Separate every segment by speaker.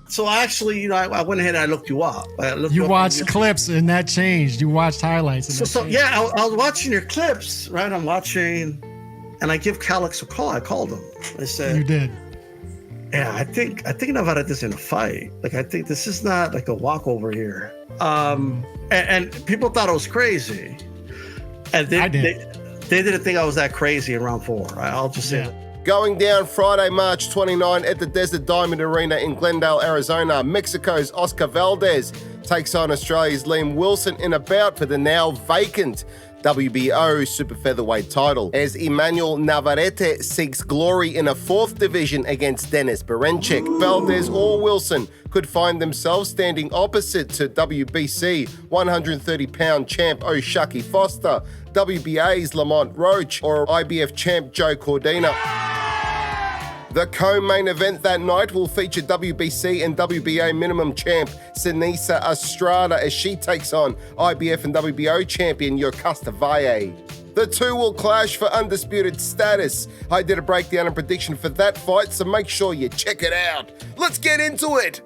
Speaker 1: So actually, I went ahead and I looked you up.
Speaker 2: You watched clips and that changed. You watched highlights. And
Speaker 1: I was watching your clips, right? I'm watching, and I give Calix a call. I called him. I said,
Speaker 2: "You did."
Speaker 1: Yeah, I think Navarrete is in a fight. Like, I think this is not like a walkover here. And people thought I was crazy, and they didn't think I was that crazy in round 4. Right? I'll just say that.
Speaker 3: Going down Friday, March 29 at the Desert Diamond Arena in Glendale, Arizona, Mexico's Oscar Valdez takes on Australia's Liam Wilson in a bout for the now vacant WBO Super Featherweight title, as Emmanuel Navarrete seeks glory in a 4th division against Denis Berencik. Valdez or Wilson could find themselves standing opposite to WBC 130-pound champ O'Shucky Foster, WBA's Lamont Roach, or IBF champ Joe Cordina. The co-main event that night will feature WBC and WBA minimum champ Sinisa Estrada as she takes on IBF and WBO champion Yokasta Valle. The two will clash for undisputed status. I did a breakdown and prediction for that fight, so make sure you check it out. Let's get into it!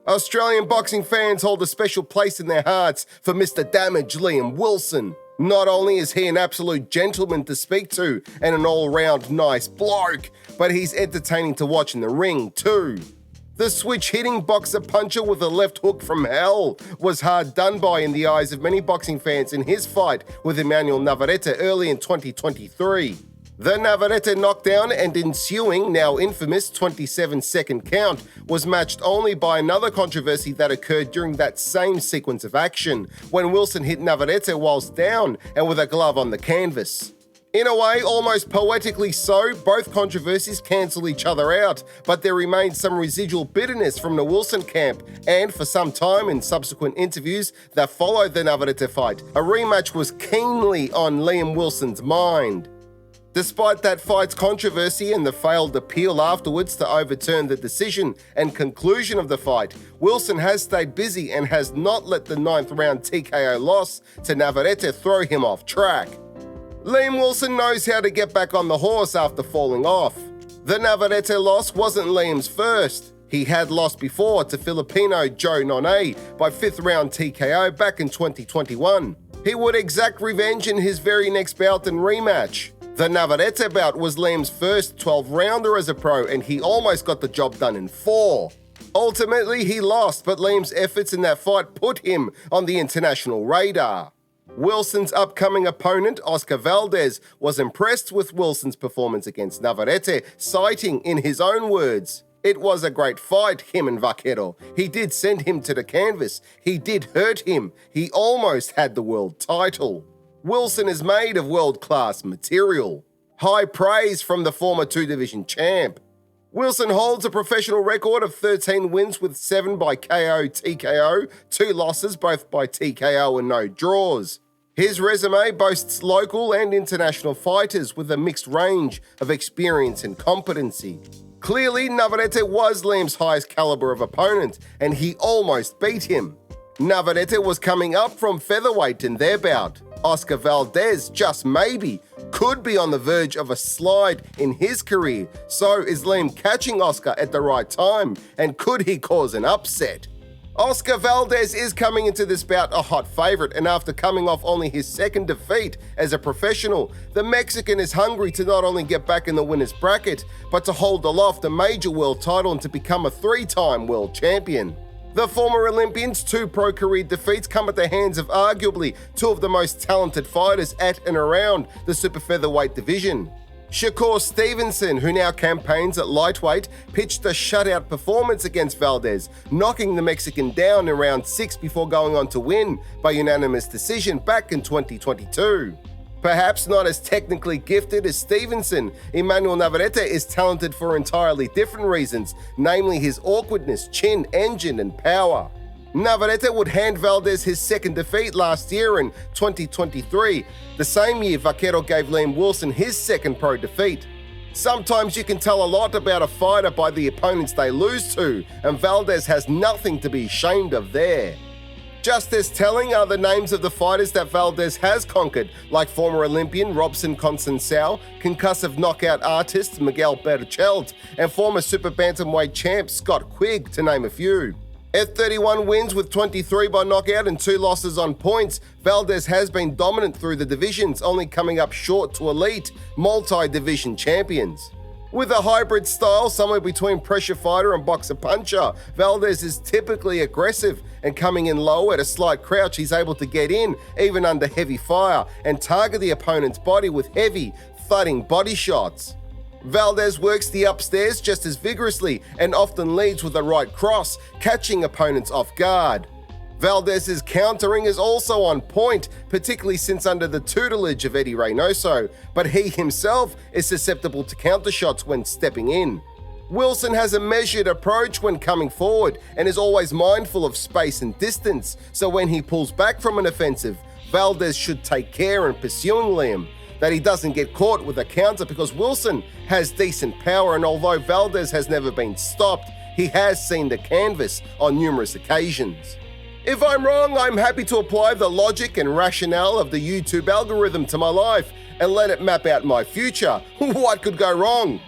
Speaker 3: Australian boxing fans hold a special place in their hearts for Mr. Damage Liam Wilson. Not only is he an absolute gentleman to speak to and an all-round nice bloke, but he's entertaining to watch in the ring too. The switch-hitting boxer-puncher with a left hook from hell was hard done by in the eyes of many boxing fans in his fight with Emmanuel Navarrete early in 2023. The Navarrete knockdown and ensuing, now infamous, 27-second count was matched only by another controversy that occurred during that same sequence of action, when Wilson hit Navarrete whilst down and with a glove on the canvas. In a way, almost poetically so, both controversies cancel each other out, but there remains some residual bitterness from the Wilson camp, and for some time in subsequent interviews that followed the Navarrete fight, a rematch was keenly on Liam Wilson's mind. Despite that fight's controversy and the failed appeal afterwards to overturn the decision and conclusion of the fight, Wilson has stayed busy and has not let the 9th round TKO loss to Navarrete throw him off track. Liam Wilson knows how to get back on the horse after falling off. The Navarrete loss wasn't Liam's first. He had lost before to Filipino Joe Nonay by 5th round TKO back in 2021. He would exact revenge in his very next bout and rematch. The Navarrete bout was Liam's first 12-rounder as a pro, and he almost got the job done in 4. Ultimately, he lost, but Liam's efforts in that fight put him on the international radar. Wilson's upcoming opponent, Oscar Valdez, was impressed with Wilson's performance against Navarrete, citing in his own words, "It was a great fight, him and Vaquero. He did send him to the canvas. He did hurt him. He almost had the world title." Wilson is made of world-class material. High praise from the former 2-division champ. Wilson holds a professional record of 13 wins with 7 by KO, TKO, 2 losses both by TKO and no draws. His resume boasts local and international fighters with a mixed range of experience and competency. Clearly, Navarrete was Liam's highest caliber of opponent, and he almost beat him. Navarrete was coming up from featherweight in their bout. Oscar Valdez, just maybe, could be on the verge of a slide in his career. So is Liam catching Oscar at the right time, and could he cause an upset? Oscar Valdez is coming into this bout a hot favourite, and after coming off only his 2nd defeat as a professional, the Mexican is hungry to not only get back in the winner's bracket, but to hold aloft a major world title and to become a 3-time world champion. The former Olympian's 2 pro career defeats come at the hands of arguably 2 of the most talented fighters at and around the super featherweight division. Shakur Stevenson, who now campaigns at lightweight, pitched a shutout performance against Valdez, knocking the Mexican down in round 6 before going on to win by unanimous decision back in 2022. Perhaps not as technically gifted as Stevenson, Emmanuel Navarrete is talented for entirely different reasons, namely his awkwardness, chin, engine, and power. Navarrete would hand Valdez his 2nd defeat last year in 2023, the same year Vaquero gave Liam Wilson his 2nd pro defeat. Sometimes you can tell a lot about a fighter by the opponents they lose to, and Valdez has nothing to be ashamed of there. Just as telling are the names of the fighters that Valdez has conquered, like former Olympian Robson Conceição, concussive knockout artist Miguel Berchelt, and former super bantamweight champ Scott Quigg, to name a few. At 31 wins with 23 by knockout and 2 losses on points, Valdez has been dominant through the divisions, only coming up short to elite, multi-division champions. With a hybrid style somewhere between pressure fighter and boxer puncher, Valdez is typically aggressive, and coming in low at a slight crouch, he's able to get in, even under heavy fire, and target the opponent's body with heavy, thudding body shots. Valdez works the upstairs just as vigorously and often leads with a right cross, catching opponents off guard. Valdez's countering is also on point, particularly since under the tutelage of Eddie Reynoso, but he himself is susceptible to counter shots when stepping in. Wilson has a measured approach when coming forward and is always mindful of space and distance, so when he pulls back from an offensive, Valdez should take care in pursuing Liam, that he doesn't get caught with a counter because Wilson has decent power, and although Valdez has never been stopped, he has seen the canvas on numerous occasions. If I'm wrong, I'm happy to apply the logic and rationale of the YouTube algorithm to my life and let it map out my future. What could go wrong?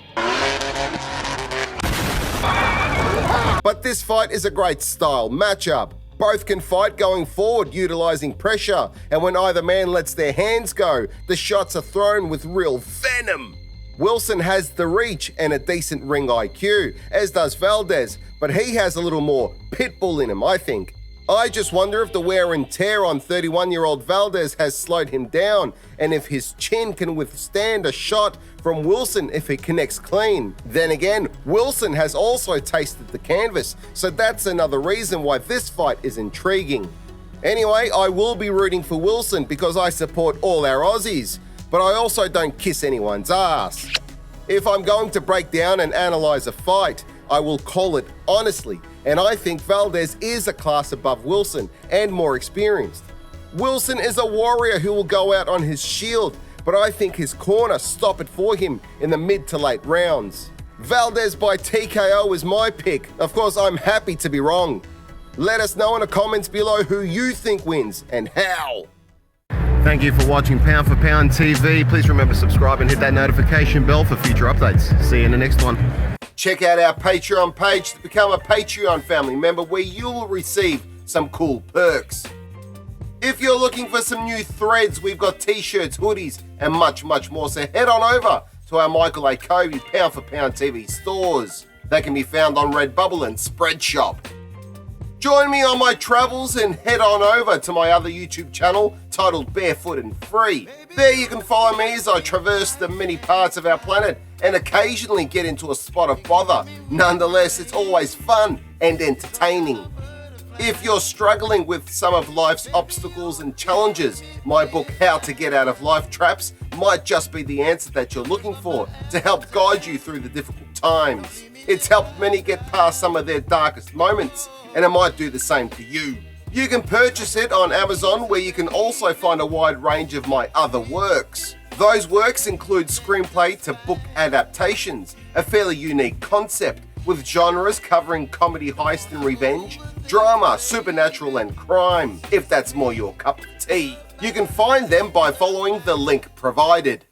Speaker 3: But this fight is a great style matchup. Both can fight going forward, utilizing pressure, and when either man lets their hands go, the shots are thrown with real venom. Wilson has the reach and a decent ring IQ, as does Valdez, but he has a little more pitbull in him, I think. I just wonder if the wear and tear on 31-year-old Valdez has slowed him down, and if his chin can withstand a shot from Wilson if he connects clean. Then again, Wilson has also tasted the canvas, so that's another reason why this fight is intriguing. Anyway, I will be rooting for Wilson because I support all our Aussies, but I also don't kiss anyone's ass. If I'm going to break down and analyze a fight, I will call it honestly, and I think Valdez is a class above Wilson and more experienced. Wilson is a warrior who will go out on his shield, but I think his corner stop it for him in the mid to late rounds. Valdez by TKO is my pick. Of course, I'm happy to be wrong. Let us know in the comments below who you think wins and how. Thank you for watching Pound for Pound TV. Please remember to subscribe and hit that notification bell for future updates. See you in the next one. Check out our Patreon page to become a Patreon family member where you'll receive some cool perks. If you're looking for some new threads, we've got t-shirts, hoodies, and much, much more. So head on over to our Michael Akobi Pound for Pound TV stores. They can be found on Redbubble and Spreadshop. Join me on my travels and head on over to my other YouTube channel titled Barefoot and Free. There you can follow me as I traverse the many parts of our planet and occasionally get into a spot of bother. Nonetheless, it's always fun and entertaining. If you're struggling with some of life's obstacles and challenges, my book How to Get Out of Life Traps might just be the answer that you're looking for to help guide you through the difficult times. It's helped many get past some of their darkest moments, and it might do the same to you. You can purchase it on Amazon, where you can also find a wide range of my other works. Those works include screenplay to book adaptations, a fairly unique concept, with genres covering comedy, heist and revenge, drama, supernatural and crime, if that's more your cup of tea. You can find them by following the link provided.